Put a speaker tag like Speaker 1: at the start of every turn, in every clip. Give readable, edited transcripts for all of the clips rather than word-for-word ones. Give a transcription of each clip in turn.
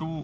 Speaker 1: 2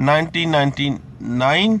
Speaker 1: 1999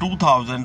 Speaker 1: 2000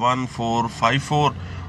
Speaker 1: 1454,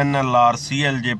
Speaker 1: NLR CLJ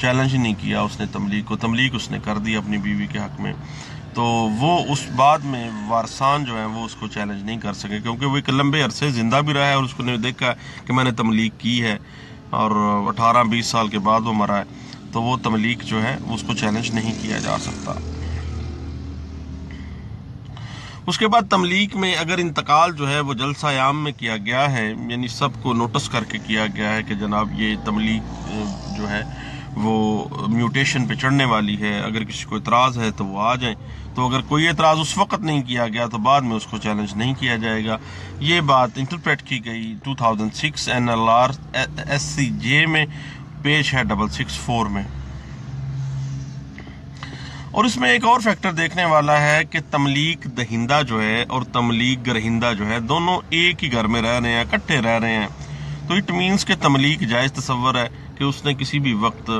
Speaker 1: challenge نہیں کیا اس نے تملیک اس نے کر دی اپنی بیوی کے حق میں، تو وہ اس بعد میں وارثان جو ہیں وہ اس کو چیلنج نہیں کر سکے، کیونکہ وہ ایک لمبے عرصے زندہ بھی رہا ہے اور اس کو نے دیکھا کہ میں نے تملیک کی ہے، اور 18-20 سال کے بعد وہ مرا ہے، تو وہ تملیک جو ہے اس کو چیلنج نہیں کیا جا سکتا۔ اس کے بعد تملیک میں اگر انتقال جو ہے وہ جلسہ عام میں کیا گیا ہے، یعنی سب کو نوٹس کر کے کیا گیا ہے کہ جناب یہ تملیک جو ہے وہ میوٹیشن پہ چڑھنے والی ہے، اگر کسی کو اعتراض ہے تو وہ آ جائیں، تو اگر کوئی اعتراض اس وقت نہیں کیا گیا تو بعد میں اس کو چیلنج نہیں کیا جائے گا۔ یہ بات انٹرپریٹ کی گئی 2006 NLR SCJ میں، پیج ہے 664 میں۔ اور اس میں ایک اور فیکٹر دیکھنے والا ہے کہ تملیک دہندہ جو ہے اور تملیک گرہندہ جو ہے دونوں ایک ہی گھر میں رہ رہے ہیں، اکٹھے رہ رہے ہیں، تو اٹ مینس کہ تملیک جائز تصور ہے کہ اس نے کسی بھی وقت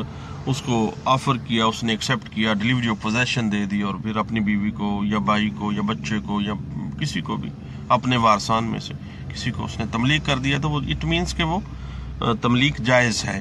Speaker 1: اس کو آفر کیا، اس نے ایکسیپٹ کیا، ڈیلیوری آف پوزیشن دے دی، اور پھر اپنی بیوی کو یا بھائی کو یا بچے کو یا کسی کو بھی اپنے وارثان میں سے کسی کو اس نے تملیک کر دیا، تو وہ اٹ مینس کہ وہ تملیک جائز ہے۔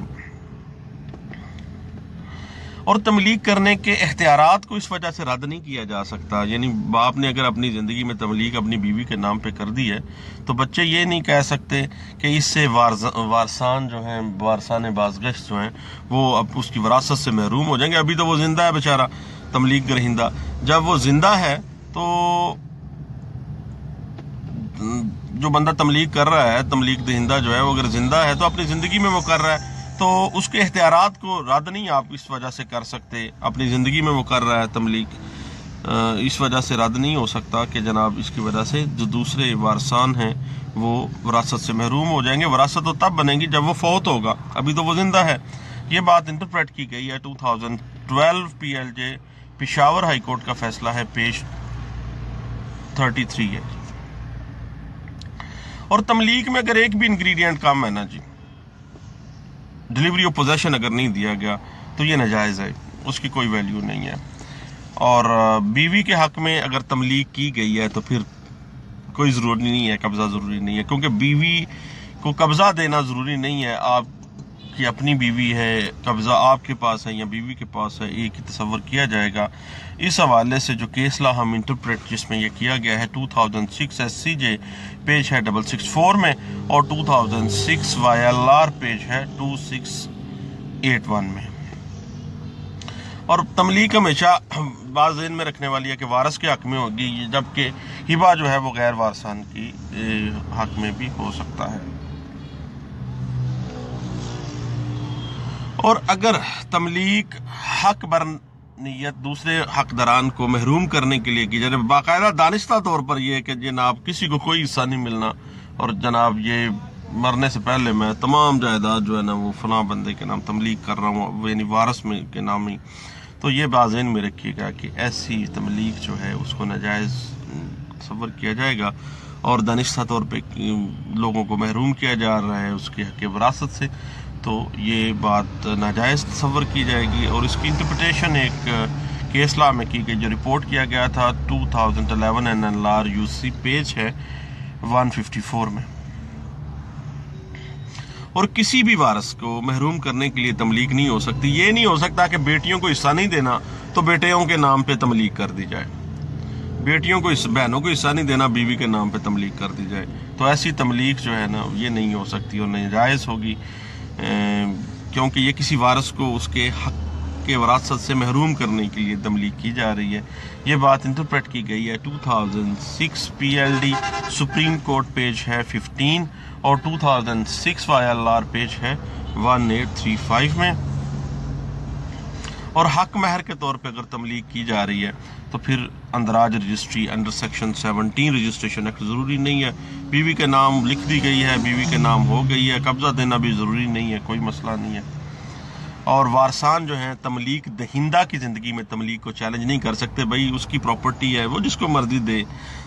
Speaker 1: اور تملیک کرنے کے اختیارات کو اس وجہ سے رد نہیں کیا جا سکتا، یعنی باپ نے اگر اپنی زندگی میں تملیک اپنی بیوی کے نام پہ کر دی ہے تو بچے یہ نہیں کہہ سکتے کہ اس سے وارثان جو ہیں، وارثان بازگشت جو ہیں، وہ اب اس کی وراثت سے محروم ہو جائیں گے۔ ابھی تو وہ زندہ ہے بیچارہ تملیک گرہندہ، جب وہ زندہ ہے تو جو بندہ تملیک کر رہا ہے، تملیک دہندہ جو ہے، وہ اگر زندہ ہے تو اپنی زندگی میں وہ کر رہا ہے، تو اس کے اختیارات کو رد نہیں آپ اس وجہ سے کر سکتے، اپنی زندگی میں وہ کر رہا ہے تملیک، اس وجہ سے رد نہیں ہو سکتا کہ جناب اس کی وجہ سے جو دوسرے وارثان ہیں وہ وراثت سے محروم ہو جائیں گے۔ وراثت تو تب بنے گی جب وہ فوت ہوگا، ابھی تو وہ زندہ ہے۔ یہ بات انٹرپریٹ کی گئی ہے 2012 PLJ پشاور ہائی کورٹ کا فیصلہ ہے، پیج 33 ہے۔ اور تملیک میں اگر ایک بھی انگریڈینٹ کم ہے نا جی، ڈیلیوری آف پوزیشن اگر نہیں دیا گیا تو یہ ناجائز ہے، اس کی کوئی ویلیو نہیں ہے۔ اور بیوی کے حق میں اگر تملیک کی گئی ہے تو پھر کوئی ضروری نہیں ہے، قبضہ ضروری نہیں ہے، کیونکہ بیوی کو قبضہ دینا ضروری نہیں ہے۔ آپ کی اپنی بیوی ہے، قبضہ آپ کے پاس ہے یا بیوی کے پاس ہے، ایک ہی تصور کیا جائے گا۔ اس حوالے سے جو کیس لا ہم انٹرپریٹ جس میں یہ کیا گیا ہے 2006 SCJ پیج ہے 664 میں، اور 2006 YLR پیج ہے 2681 میں۔ اور تملیک ہمیشہ بعض ذہن میں رکھنے والی ہے کہ وارث کے حق میں ہوگی، جبکہ ہبہ جو ہے وہ غیر وارثان کی حق میں بھی ہو سکتا ہے۔ اور اگر تملیک حق بر نیت دوسرے حقداران کو محروم کرنے کے لیے کی جائے، باقاعدہ دانستہ طور پر یہ کہ جناب کسی کو کوئی حصہ نہیں ملنا، اور جناب یہ مرنے سے پہلے میں تمام جائیداد جو ہے نا وہ فلاں بندے کے نام تملیک کر رہا ہوں، یعنی وارث میں کے نام ہی، تو یہ بات ذہن میں رکھیے گا کہ ایسی تملیک جو ہے اس کو ناجائز تصور کیا جائے گا، اور دانستہ طور پہ لوگوں کو محروم کیا جا رہا ہے اس کے حق وراثت سے، تو یہ بات ناجائز تصور کی جائے گی۔ اور اس کی انٹرپریٹیشن ایک کیس لا میں کی گئی جو رپورٹ کیا گیا تھا 2011 NLR UC پیج ہے 154 میں۔ اور کسی بھی وارث کو محروم کرنے کے لیے تملیک نہیں ہو سکتی۔ یہ نہیں ہو سکتا کہ بیٹیوں کو حصہ نہیں دینا تو بیٹیوں کے نام پہ تملیک کر دی جائے، بیٹیوں کو بہنوں کو حصہ نہیں دینا بیوی کے نام پہ تملیک کر دی جائے، تو ایسی تملیک جو ہے نا یہ نہیں ہو سکتی اور ناجائز ہوگی، کیونکہ یہ کسی وارث کو اس کے حق کے وراثت سے محروم کرنے کے لیے تملیک کی جا رہی ہے۔ یہ بات انٹرپریٹ کی گئی ہے 2006 PLD سپریم کورٹ پیج ہے 15 اور 2006 YLR پیج ہے 1835 میں۔ اور حق مہر کے طور پہ اگر تملیک کی جا رہی ہے تو پھر اندراج registry under section 17 registration act ضروری نہیں ہے، بیوی کے نام لکھ دی گئی ہے، بیوی کے نام ہو گئی ہے، قبضہ دینا بھی ضروری نہیں ہے، کوئی مسئلہ نہیں ہے۔ اور وارثان جو ہیں تملیک دہندہ کی زندگی میں تملیک کو چیلنج نہیں کر سکتے، بھائی اس کی پراپرٹی ہے، وہ جس کو مرضی دے۔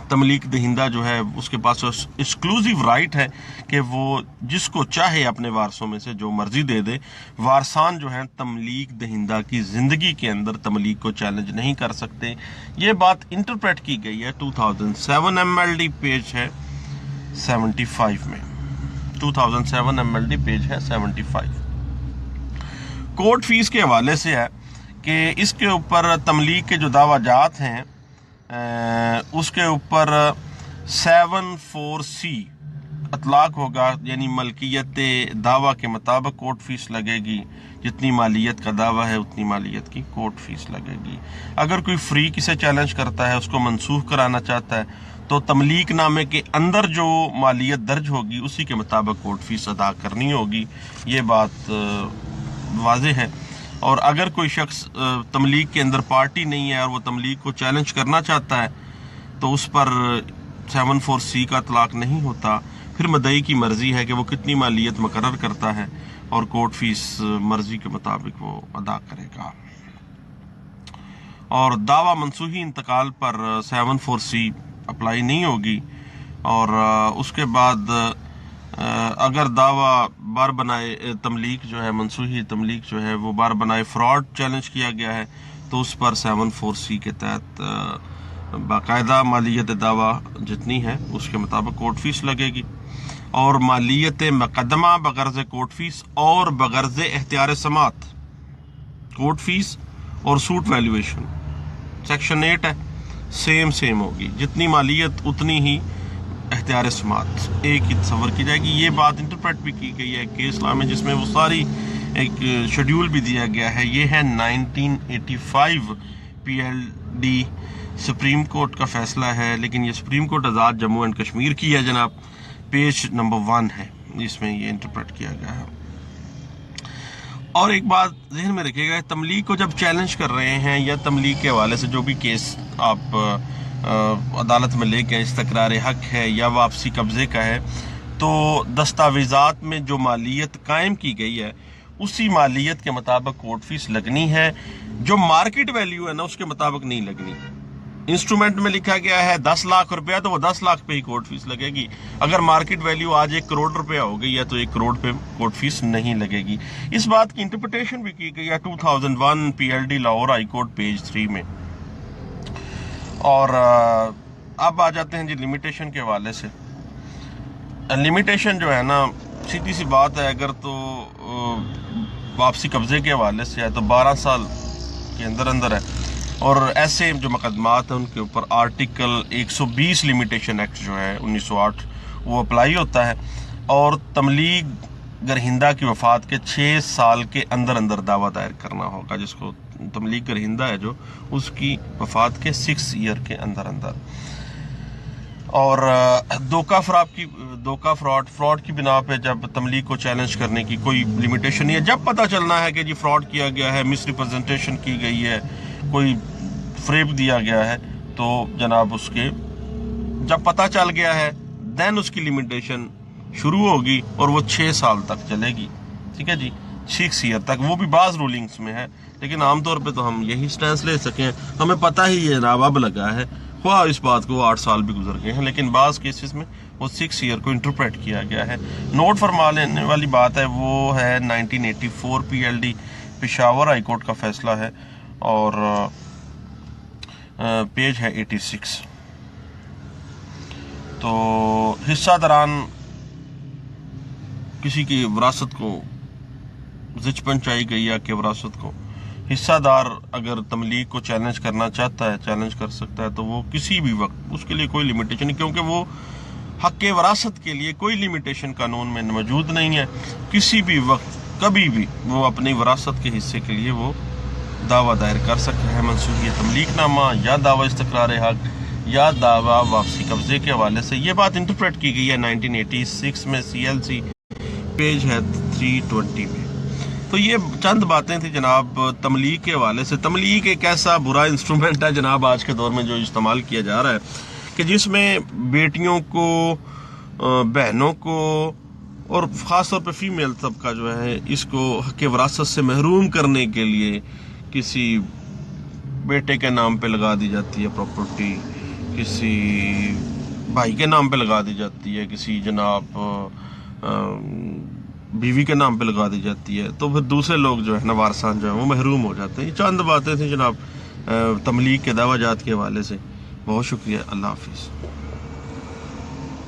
Speaker 1: تملیک دہندہ جو ہے اس کے پاس ایکسکلوزیو رائٹ ہے کہ وہ جس کو چاہے اپنے وارثوں میں سے جو مرضی دے دے۔ وارثان جو ہیں تملیک دہندہ کی زندگی کے اندر تملیک کو چیلنج نہیں کر سکتے۔ یہ بات انٹرپریٹ کی گئی ہے 2007 MLD پیج ہے 75 میں، 2007 MLD پیج ہے 75۔ کورٹ فیس کے حوالے سے ہے کہ اس کے اوپر تملیک کے جو دعویٰ جات ہیں اس کے اوپر 74C اطلاق ہوگا، یعنی ملکیت دعویٰ کے مطابق کورٹ فیس لگے گی، جتنی مالیت کا دعویٰ ہے اتنی مالیت کی کورٹ فیس لگے گی۔ اگر کوئی فری کسے چیلنج کرتا ہے، اس کو منسوخ کرانا چاہتا ہے، تو تملیک نامے کے اندر جو مالیت درج ہوگی اسی کے مطابق کورٹ فیس ادا کرنی ہوگی، یہ بات واضح ہے۔ اور اگر کوئی شخص تملیک کے اندر پارٹی نہیں ہے اور وہ تملیک کو چیلنج کرنا چاہتا ہے تو اس پر 74C کا اطلاق نہیں ہوتا، پھر مدعی کی مرضی ہے کہ وہ کتنی مالیت مقرر کرتا ہے اور کورٹ فیس مرضی کے مطابق وہ ادا کرے گا۔ اور دعویٰ منسوخی انتقال پر 74C اپلائی نہیں ہوگی، اور اس کے بعد اگر دعویٰ بار بنائے تملیک جو ہے، منسوخی تملیک جو ہے وہ بار بنائے فراڈ چیلنج کیا گیا ہے تو اس پر 74C کے تحت باقاعدہ مالیت دعویٰ جتنی ہے اس کے مطابق کورٹ فیس لگے گی، اور مالیت مقدمہ بغرض کورٹ فیس اور بغرض اختیار سماعت، کورٹ فیس اور سوٹ ویلیویشن سیکشن 8 ہے، سیم ہوگی، جتنی مالیت اتنی ہی اختیار سماعت، ایک ہی تصور کی جائے گی۔ یہ بات انٹرپریٹ بھی کی گئی ہے کیس لا میں، جس میں وہ ساری ایک شیڈیول بھی دیا گیا ہے۔ یہ ہے 1985 PLD سپریم کورٹ کا فیصلہ ہے، لیکن یہ supreme court Azad Jammu and Kashmir کی ہے جناب، پیج نمبر 1 ہے جس میں یہ انٹرپریٹ کیا گیا ہے۔ اور ایک بات ذہن میں رکھیے گا، تملیک کو جب چیلنج کر رہے ہیں یا تملیک کے حوالے سے جو بھی کیس آپ عدالت میں لے کے استقرار حق ہے یا واپسی قبضے کا ہے، تو دستاویزات میں جو مالیت قائم کی گئی ہے اسی مالیت کے مطابق کورٹ فیس لگنی ہے، جو مارکیٹ ویلیو ہے نا اس کے مطابق نہیں لگنی۔ انسٹرومنٹ میں لکھا گیا ہے 10 لاکھ روپیہ تو وہ 10 لاکھ پہ ہی کورٹ فیس لگے گی۔ اگر مارکیٹ ویلیو آج 1 کروڑ روپیہ ہو گئی ہے تو 1 کروڑ پہ کورٹ فیس نہیں لگے گی۔ اس بات کی انٹرپریٹیشن بھی کی گئی ہے 2001 PLD Lahore high court page 3 میں۔ اور اب آ جاتے ہیں جی لمیٹیشن کے حوالے سے۔ لمیٹیشن جو ہے نا، سیدھی سی بات ہے، اگر تو واپسی قبضے کے حوالے سے ہے تو 12 سال کے اندر ہے، اور ایسے جو مقدمات ہیں ان کے اوپر آرٹیکل 120 لمیٹیشن ایکٹ جو ہے 1908 وہ اپلائی ہوتا ہے، اور تملیغ گرہندہ کی وفات کے 6 سال کے اندر دعویٰ دائر کرنا ہوگا، جس کو تملیغ گرہندہ ہے جو اس کی وفات کے 6 ایئر کے اندر۔ اور فراڈ کی بنا پہ جب تملیغ کو چیلنج کرنے کی کوئی لمیٹیشن نہیں ہے۔ جب پتہ چلنا ہے کہ جی فراڈ کیا گیا ہے، مس ریپرزنٹیشن کی گئی ہے، کوئی فریب دیا گیا ہے، تو جناب اس کے جب پتہ چل گیا ہے دین اس کی لمیٹیشن شروع ہوگی اور وہ 6 سال تک چلے گی، ٹھیک ہے جی، 6 ایئر تک۔ وہ بھی بعض رولنگز میں ہے، لیکن عام طور پہ تو ہم یہی سٹینس لے سکیں، ہمیں پتہ ہی یہ جناب اب لگا ہے، خواہ اس بات کو 8 سال بھی گزر گئے ہیں، لیکن بعض کیسز میں وہ 6 ایئر کو انٹرپریٹ کیا گیا ہے۔ نوٹ فرما لینے والی بات ہے وہ ہے 1984 PLD پشاور ہائی کورٹ کا فیصلہ ہے، اور پیج ہے 86۔ تو حصہ دران کسی کی وراثت کو زچ پہنچائی گئی یا کہ وراثت کو حصہ دار اگر تملیغ کو چیلنج کرنا چاہتا ہے، چیلنج کر سکتا ہے، تو وہ کسی بھی وقت، اس کے لیے کوئی لمیٹیشن نہیں، کیونکہ وہ حق وراثت کے لیے کوئی لمیٹیشن قانون میں موجود نہیں ہے۔ کسی بھی وقت کبھی بھی وہ اپنی وراثت کے حصے کے لیے وہ دعویٰ دائر کر سکتا ہے، منسوخی تملیغ نامہ یا دعویٰ استقرار حق یا دعویٰ واپسی قبضے کے حوالے سے۔ یہ بات انٹرپریٹ کی گئی ہے 1986 میں CLC پیج ہے 320 میں۔ تو یہ چند باتیں تھیں جناب تملیغ کے حوالے سے۔ تملیغ ایک ایسا برا انسٹرومنٹ ہے جناب آج کے دور میں جو استعمال کیا جا رہا ہے، کہ جس میں بیٹیوں کو، بہنوں کو، اور خاص طور پہ فیمیل طبقہ جو ہے اس کو حق وراثت سے محروم کرنے کے لیے کسی بیٹے کے نام پہ لگا دی جاتی ہے پراپرٹی، کسی بھائی کے نام پہ لگا دی جاتی ہے، کسی جناب بیوی کے نام پہ لگا دی جاتی ہے، تو پھر دوسرے لوگ جو ہے نا وارثان جو ہیں وہ محروم ہو جاتے ہیں۔ یہ چند باتیں تھیں جناب تملیغ کے دعویٰ جات کے حوالے سے۔ بہت شکریہ، اللہ حافظ۔